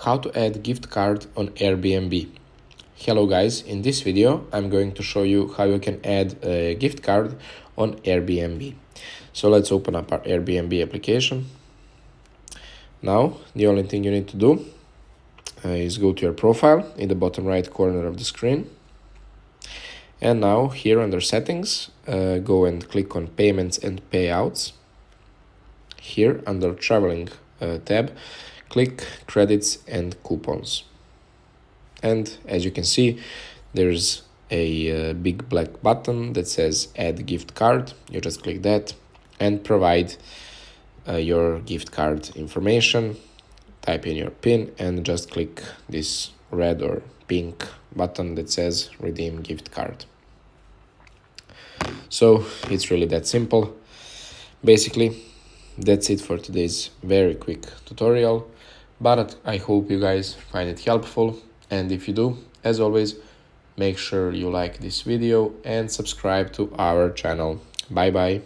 how to add gift card on Airbnb. Hello guys, in this video I'm going to show you how you can add a gift card on Airbnb. So let's open up our Airbnb application. Now the only thing you need to do is go to your profile in the bottom right corner of the screen. And now here under settings, go and click on payments and payouts. Here under traveling tab, click credits and coupons. And as you can see, there's a big black button that says add gift card. You just click that and provide your gift card information. Type in your PIN and just click this red or pink button that says redeem gift card. So it's really that simple. Basically, that's it for today's very quick tutorial, but I hope you guys find it helpful. And if you do, as always, make sure you like this video and subscribe to our channel. Bye bye.